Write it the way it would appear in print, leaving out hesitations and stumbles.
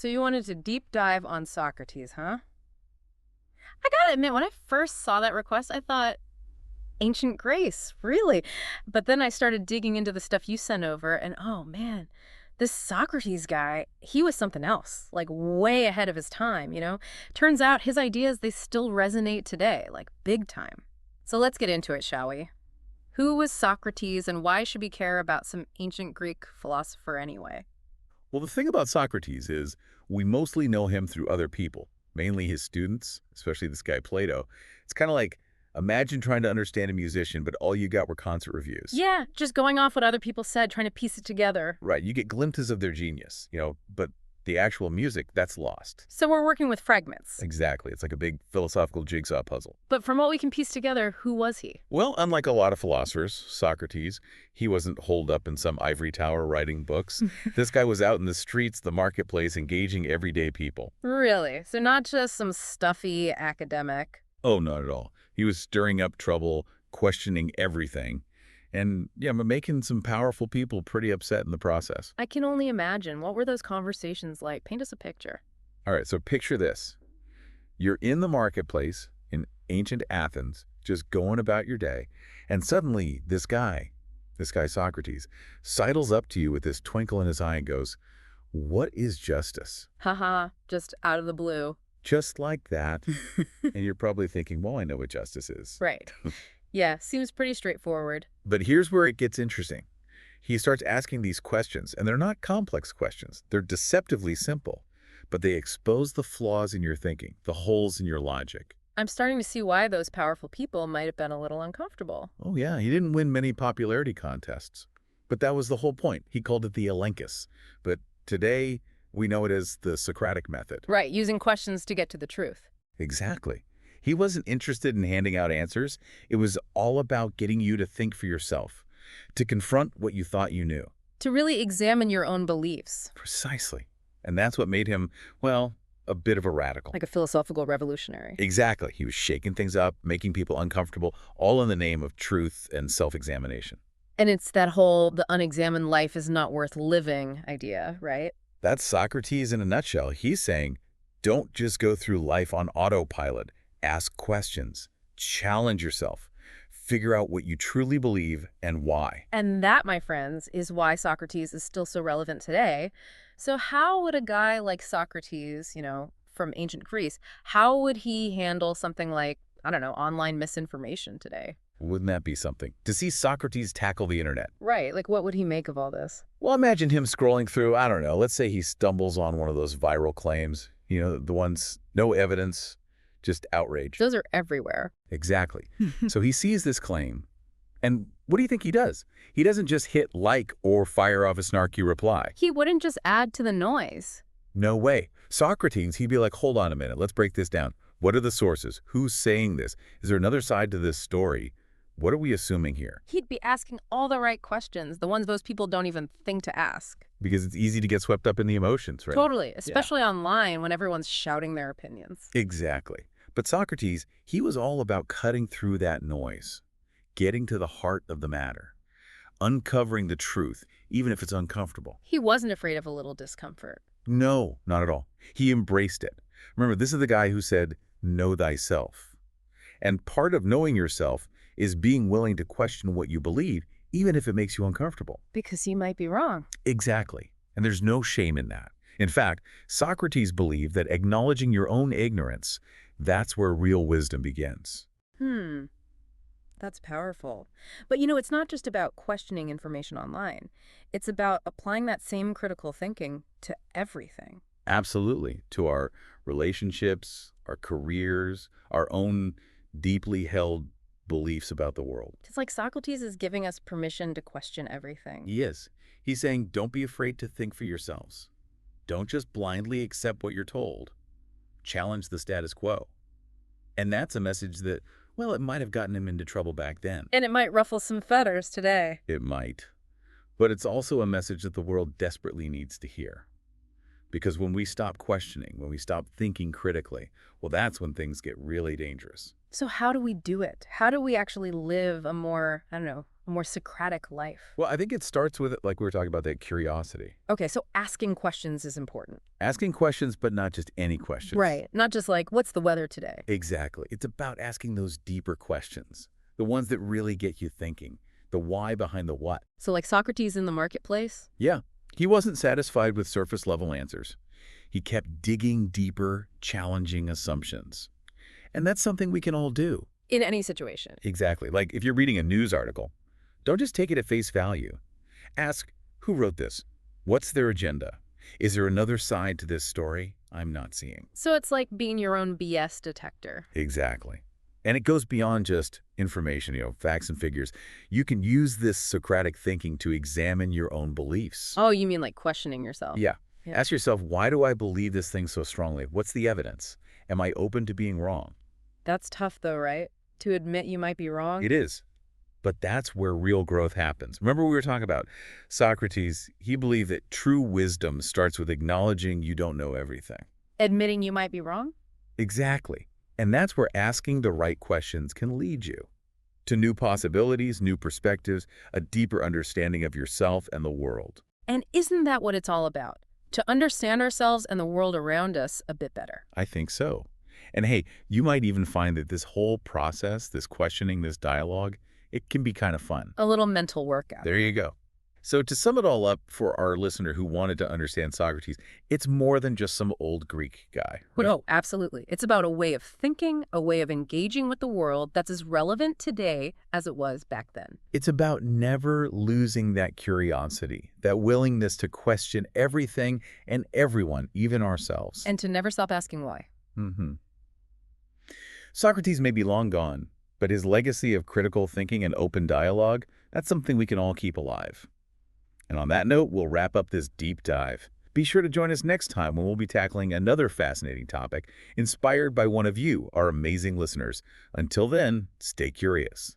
So you wanted to deep dive on Socrates, huh? I gotta admit, when I first saw that request, I thought, ancient Greece, really? But then I started digging into the stuff you sent over, and oh man, this Socrates guy, he was something else, like way ahead of his time. Turns out his ideas, they still resonate today, like big time. So let's get into it, shall we? Who was Socrates, and why should we care about some ancient Greek philosopher anyway? Well, the thing about Socrates is we mostly know him through other people, mainly his students, especially this guy Plato. It's kind of like imagine trying to understand a musician, but all you got were concert reviews. Yeah, just going off what other people said, trying to piece it together. Right, you get glimpses of their genius, but the actual music, that's lost. So we're working with fragments. Exactly. It's like a big philosophical jigsaw puzzle. But from what we can piece together, who was he? Well, unlike a lot of philosophers, Socrates, he wasn't holed up in some ivory tower writing books. This guy was out in the streets, the marketplace, engaging everyday people. Really? So not just some stuffy academic. Oh, not at all. He was stirring up trouble, questioning everything, and but making some powerful people pretty upset in the process. I can only imagine. What were those conversations like? Paint us a picture. All right, so picture this. You're in the marketplace in ancient Athens, just going about your day, and suddenly this guy Socrates, sidles up to you with this twinkle in his eye and goes, "What is justice?" Haha, just out of the blue. Just like that. And you're probably thinking, well, I know what justice is. Right. Yeah, seems pretty straightforward. But here's where it gets interesting. He starts asking these questions, and they're not complex questions. They're deceptively simple, but they expose the flaws in your thinking, the holes in your logic. I'm starting to see why those powerful people might have been a little uncomfortable. Oh yeah, he didn't win many popularity contests. But that was the whole point. He called it the elenchus. But today, we know it as the Socratic method. Right, using questions to get to the truth. Exactly. He wasn't interested in handing out answers. It was all about getting you to think for yourself, to confront what you thought you knew. To really examine your own beliefs. Precisely. And that's what made him, well, a bit of a radical. Like a philosophical revolutionary. Exactly. He was shaking things up, making people uncomfortable, all in the name of truth and self-examination. And it's that whole the unexamined life is not worth living idea, right? That's Socrates in a nutshell. He's saying, don't just go through life on autopilot. Ask questions. Challenge yourself. Figure out what you truly believe and why. And that, my friends, is why Socrates is still so relevant today. So how would a guy like Socrates, from ancient Greece, how would he handle something like, I don't know, online misinformation today? Wouldn't that be something? To see Socrates tackle the internet. Right. Like, what would he make of all this? Well, imagine him scrolling through, I don't know, let's say he stumbles on one of those viral claims, the ones, no evidence, just outrage. Those are everywhere. Exactly. So he sees this claim, and what do you think he does? He doesn't just hit like or fire off a snarky reply. He wouldn't just add to the noise. No way. Socrates, he'd be like, hold on a minute, let's break this down. What are the sources? Who's saying this? Is there another side to this story? What are we assuming here? He'd be asking all the right questions, the ones most people don't even think to ask. Because it's easy to get swept up in the emotions, right? Totally, especially online when everyone's shouting their opinions. Exactly. But Socrates, he was all about cutting through that noise, getting to the heart of the matter, uncovering the truth, even if it's uncomfortable. He wasn't afraid of a little discomfort. No, not at all. He embraced it. Remember, this is the guy who said, know thyself. And part of knowing yourself is being willing to question what you believe, even if it makes you uncomfortable. Because you might be wrong. Exactly. And there's no shame in that. In fact, Socrates believed that acknowledging your own ignorance, that's where real wisdom begins. That's powerful. But it's not just about questioning information online. It's about applying that same critical thinking to everything. Absolutely. To our relationships, our careers, our own deeply held beliefs about the world. It's like Socrates is giving us permission to question everything. He is. He's saying, don't be afraid to think for yourselves. Don't just blindly accept what you're told. Challenge the status quo. And that's a message that, well, it might have gotten him into trouble back then. And it might ruffle some feathers today. It might. But it's also a message that the world desperately needs to hear. Because when we stop questioning, when we stop thinking critically, well, that's when things get really dangerous. So how do we do it? How do we actually live a more, A more Socratic life. Well, I think it starts with, like we were talking about, that curiosity. Okay, so asking questions is important. Asking questions, but not just any questions. Right. Not just like, what's the weather today? Exactly. It's about asking those deeper questions, the ones that really get you thinking, the why behind the what. So like Socrates in the marketplace? Yeah, he wasn't satisfied with surface-level answers. He kept digging deeper, challenging assumptions. And that's something we can all do. In any situation. Exactly. Like if you're reading a news article, don't just take it at face value. Ask, who wrote this? What's their agenda? Is there another side to this story I'm not seeing? So it's like being your own BS detector. Exactly. And it goes beyond just information, facts and figures. You can use this Socratic thinking to examine your own beliefs. Oh, you mean like questioning yourself? Yeah. Yeah. Ask yourself, why do I believe this thing so strongly? What's the evidence? Am I open to being wrong? That's tough though, right? To admit you might be wrong? It is. But that's where real growth happens. Remember we were talking about Socrates, he believed that true wisdom starts with acknowledging you don't know everything. Admitting you might be wrong? Exactly. And that's where asking the right questions can lead you to new possibilities, new perspectives, a deeper understanding of yourself and the world. And isn't that what it's all about? To understand ourselves and the world around us a bit better. I think so. And hey, you might even find that this whole process, this questioning, this dialogue, it can be kind of fun. A little mental workout. There you go. So to sum it all up for our listener who wanted to understand Socrates, it's more than just some old Greek guy. Right? No, absolutely. It's about a way of thinking, a way of engaging with the world that's as relevant today as it was back then. It's about never losing that curiosity, that willingness to question everything and everyone, even ourselves. And to never stop asking why. Socrates may be long gone, but his legacy of critical thinking and open dialogue, that's something we can all keep alive. And on that note, we'll wrap up this deep dive. Be sure to join us next time when we'll be tackling another fascinating topic inspired by one of you, our amazing listeners. Until then, stay curious.